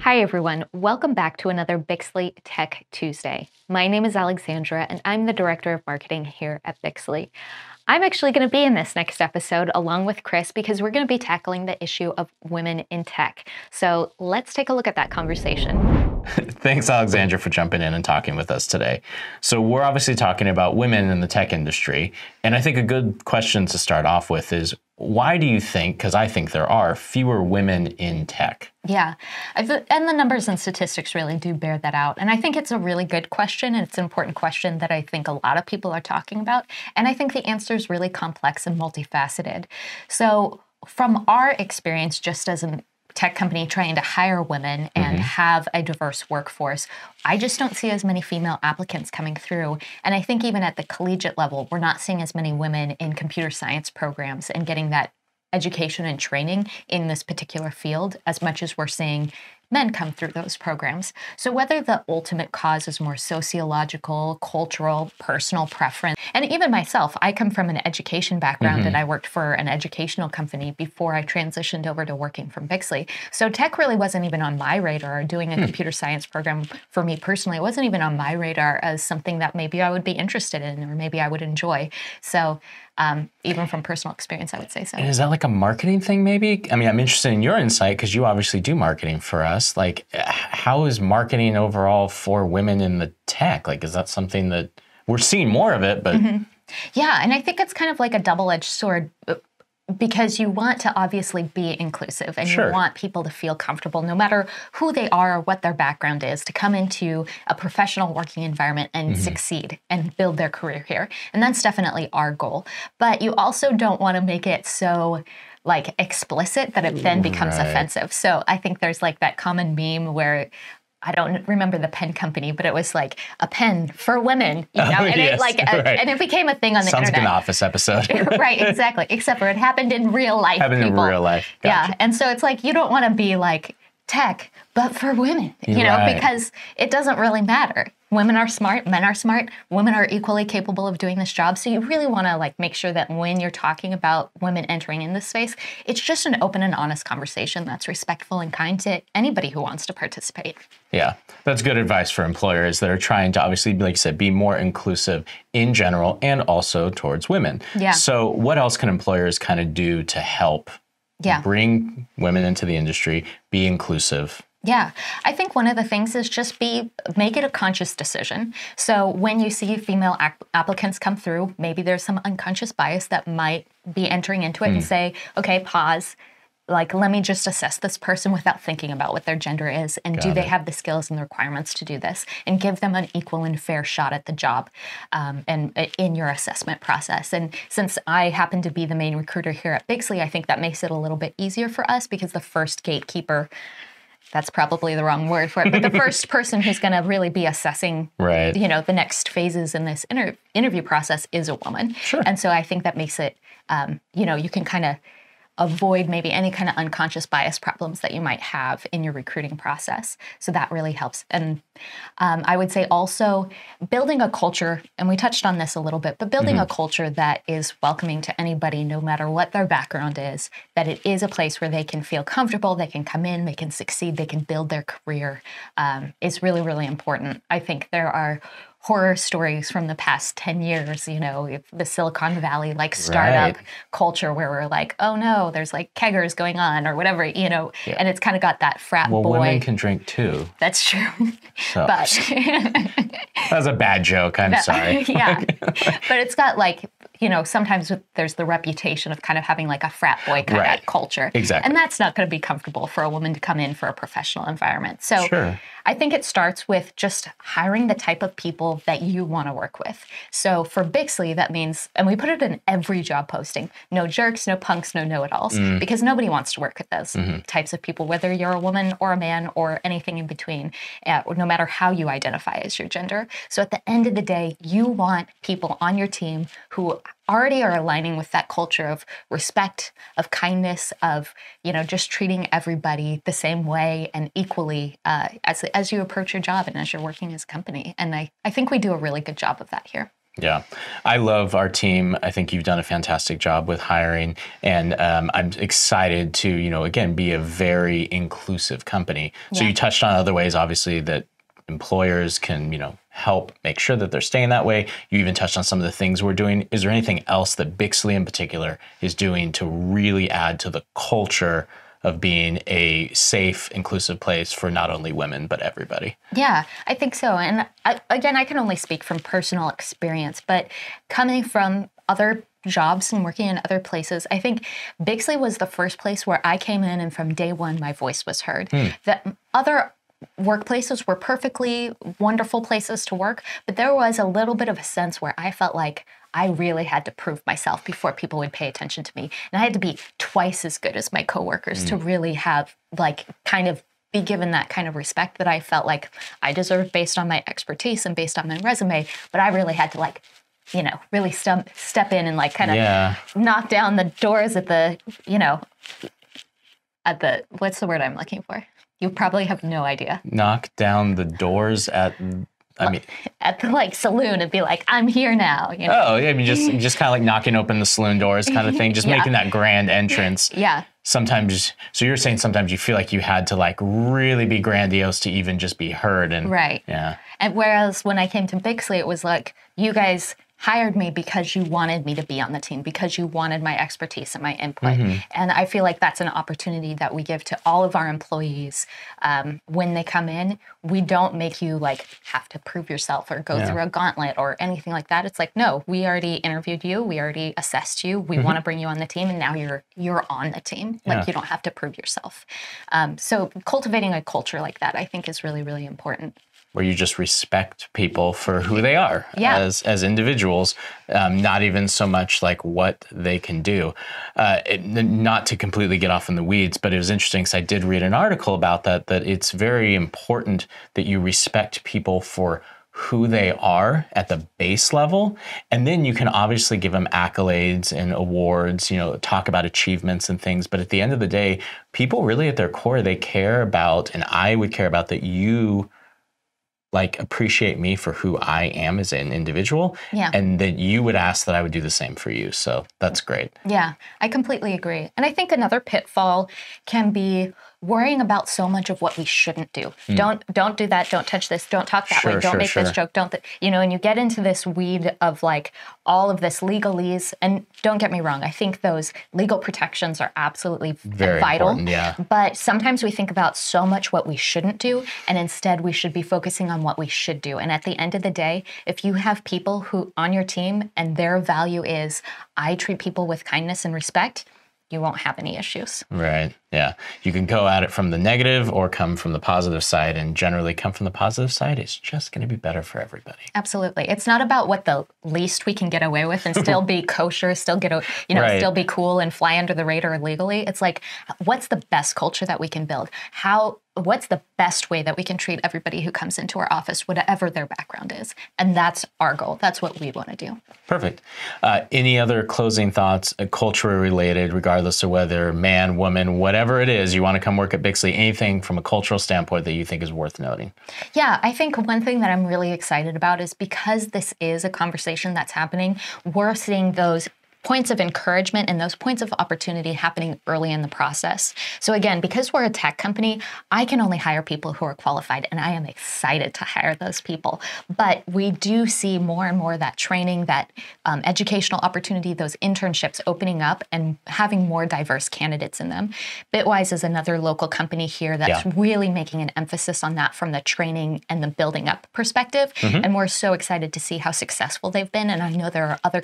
Hi, everyone. Welcome back to another Bixley Tech Tuesday. My name is Alexandra, and I'm the Director of Marketing here at Bixley. I'm actually going to be in this next episode along with Chris because we're going to be tackling the issue of women in tech. So let's take a look at that conversation. Thanks, Alexandra, for jumping in and talking with us today. So we're obviously talking about women in the tech industry. And I think a good question to start off with is, why do you think, because I think there are fewer women in tech? Yeah, and the numbers and statistics really do bear that out. And I think it's a really good question, and it's an important question that I think a lot of people are talking about. And I think the answer is really complex and multifaceted. So from our experience, just as a tech company trying to hire women and have a diverse workforce, I just don't see as many female applicants coming through. And I think even at the collegiate level, we're not seeing as many women in computer science programs and getting that education and training in this particular field as much as we're seeing men come through those programs. So whether the ultimate cause is more sociological, cultural, personal preference, and even myself, I come from an education background and I worked for an educational company before I transitioned over to working from Bixley. So tech really wasn't even on my radar. Doing a computer science program for me personally, it wasn't even on my radar as something that maybe I would be interested in or maybe I would enjoy. So even from personal experience, I would say so. And is that like a marketing thing maybe? I mean, I'm interested in your insight because you obviously do marketing for us. Like, how is marketing overall for women in the tech? Like, is that something that we're seeing more of it, but... Yeah, and I think it's kind of like a double-edged sword because you want to obviously be inclusive and you want people to feel comfortable no matter who they are or what their background is to come into a professional working environment and succeed and build their career here. And that's definitely our goal. But you also don't want to make it so like explicit that it then becomes offensive. So I think there's like that common meme where I don't remember the pen company, but it was like a pen for women, you know, and it and it became a thing on the internet. Sounds like an Office episode. Right, exactly. Except for it happened in real life. In real life. Gotcha. Yeah, and so it's like you don't want to be like tech, but for women, you know, because it doesn't really matter. Women are smart, men are smart, women are equally capable of doing this job. So you really want to like make sure that when you're talking about women entering in this space, it's just an open and honest conversation that's respectful and kind to anybody who wants to participate. Yeah, that's good advice for employers that are trying to obviously, like you said, be more inclusive in general and also towards women. Yeah. So what else can employers kind of do to help bring women into the industry, be inclusive? Yeah, I think one of the things is just make it a conscious decision. So when you see female applicants come through, maybe there's some unconscious bias that might be entering into it and say, okay, pause. Like, let me just assess this person without thinking about what their gender is. And do they have the skills and the requirements to do this? And give them an equal and fair shot at the job and in your assessment process. And since I happen to be the main recruiter here at Bixley, I think that makes it a little bit easier for us because the first gatekeeper, that's probably the wrong word for it, but the first person who's going to really be assessing, you know, the next phases in this interview process is a woman. And so I think that makes it, you know, you can kind of avoid maybe any kind of unconscious bias problems that you might have in your recruiting process. So that really helps. And I would say also building a culture, and we touched on this a little bit, but building a culture that is welcoming to anybody, no matter what their background is, that it is a place where they can feel comfortable, they can come in, they can succeed, they can build their career is really, really important. I think there are horror stories from the past 10 years, you know, the Silicon Valley like startup culture where we're like, oh no, there's like keggers going on or whatever, you know, and it's kind of got that frat boy. Well, women can drink too. That's true. So. But that was a bad joke. I'm sorry. Yeah. But it's got like, you know, sometimes there's the reputation of kind of having like a frat boy kind of culture. Exactly. And that's not going to be comfortable for a woman to come in for a professional environment. So I think it starts with just hiring the type of people that you want to work with. So for Bixley, that means, and we put it in every job posting, no jerks, no punks, no know-it-alls, because nobody wants to work with those types of people, whether you're a woman or a man or anything in between, no matter how you identify as your gender. So at the end of the day, you want people on your team who already are aligning with that culture of respect, of kindness, of, you know, just treating everybody the same way and equally as you approach your job and as you're working as a company. And I think we do a really good job of that here. Yeah, I love our team. I think you've done a fantastic job with hiring, and I'm excited to, again, be a very inclusive company. So Yeah. you touched on other ways, obviously, that employers can, help make sure that they're staying that way. You even touched on some of the things we're doing. Is there anything else that Bixley in particular is doing to really add to the culture of being a safe, inclusive place for not only women, but everybody? Yeah, I think so. And again, I can only speak from personal experience, but coming from other jobs and working in other places, I think Bixley was the first place where I came in and from day one, my voice was heard. The other workplaces were perfectly wonderful places to work, but there was a little bit of a sense where I felt like I really had to prove myself before people would pay attention to me. And I had to be twice as good as my coworkers to really have kind of be given that kind of respect that I felt like I deserved based on my expertise and based on my resume. But I really had to really step in and kind of knock down the doors at the, what's the word I'm looking for? You probably have no idea. Knock down the doors at the saloon and be like, I'm here now. Oh, yeah. I mean, just kind of like knocking open the saloon doors kind of thing, just making that grand entrance. Yeah. Sometimes, so you're saying sometimes you feel like you had to really be grandiose to even just be heard. And right. Yeah. And whereas when I came to Bixley, it was like, you guys hired me because you wanted me to be on the team, because you wanted my expertise and my input. And I feel like that's an opportunity that we give to all of our employees. When they come in, we don't make you have to prove yourself or go through a gauntlet or anything like that. It's like, no, we already interviewed you. We already assessed you. We want to bring you on the team. And now you're on the team. You don't have to prove yourself. So cultivating a culture like that, I think, is really, really important. Where you just respect people for who they are as individuals, not even so much what they can do. Not to completely get off in the weeds, but it was interesting because I did read an article about that it's very important that you respect people for who they are at the base level. And then you can obviously give them accolades and awards, talk about achievements and things. But at the end of the day, people really at their core, they care about, and I would care about, that you appreciate me for who I am as an individual, and that you would ask that I would do the same for you. So that's great. Yeah, I completely agree. And I think another pitfall can be worrying about so much of what we shouldn't do. Don't do that. Don't touch this. Don't talk that way. Don't make this joke. Don't, and you get into this weed of all of this legalese. And don't get me wrong, I think those legal protections are absolutely very vital. Important, yeah. But sometimes we think about so much what we shouldn't do, and instead we should be focusing on what we should do. And at the end of the day, if you have people who on your team and their value is, I treat people with kindness and respect, you won't have any issues. Right. Yeah. You can go at it from the negative or come from the positive side, and generally come from the positive side. It's just going to be better for everybody. Absolutely. It's not about what the least we can get away with and still be kosher, still get, still be cool and fly under the radar legally. It's what's the best culture that we can build? What's the best way that we can treat everybody who comes into our office, whatever their background is? And that's our goal. That's what we want to do. Perfect. Any other closing thoughts, culture related, regardless of whether man, woman, whatever it is, you want to come work at Bixley, anything from a cultural standpoint that you think is worth noting? Yeah, I think one thing that I'm really excited about is because this is a conversation that's happening, we're seeing those points of encouragement and those points of opportunity happening early in the process. So again, because we're a tech company, I can only hire people who are qualified, and I am excited to hire those people. But we do see more and more that training, that educational opportunity, those internships opening up and having more diverse candidates in them. Bitwise is another local company here that's really making an emphasis on that from the training and the building up perspective. And we're so excited to see how successful they've been. And I know there are other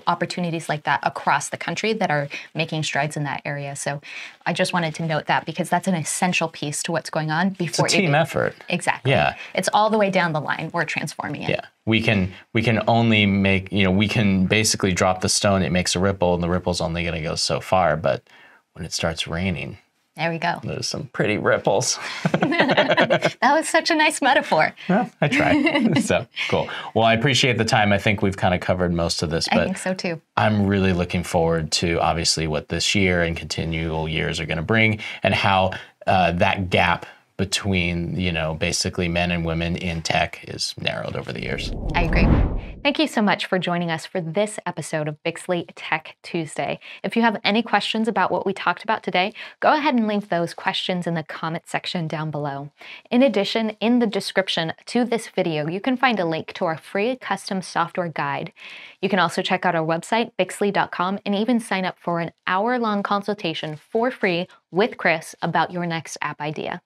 opportunities like that across the country that are making strides in that area. So I just wanted to note that because that's an essential piece to what's going on before it's a team effort. Exactly. Yeah. It's all the way down the line. We're transforming it. Yeah. We can only make, we can basically drop the stone, it makes a ripple, and the ripple's only going to go so far. But when it starts raining, there we go. There's some pretty ripples. That was such a nice metaphor. Well, I tried. So cool. Well, I appreciate the time. I think we've kind of covered most of this. But I think so too. I'm really looking forward to obviously what this year and continual years are going to bring, and how that gap between, basically men and women in tech is narrowed over the years. I agree. Thank you so much for joining us for this episode of Bixley Tech Tuesday. If you have any questions about what we talked about today, go ahead and leave those questions in the comment section down below. In addition, in the description to this video, you can find a link to our free custom software guide. You can also check out our website, Bixley.com, and even sign up for an hour-long consultation for free with Chris about your next app idea.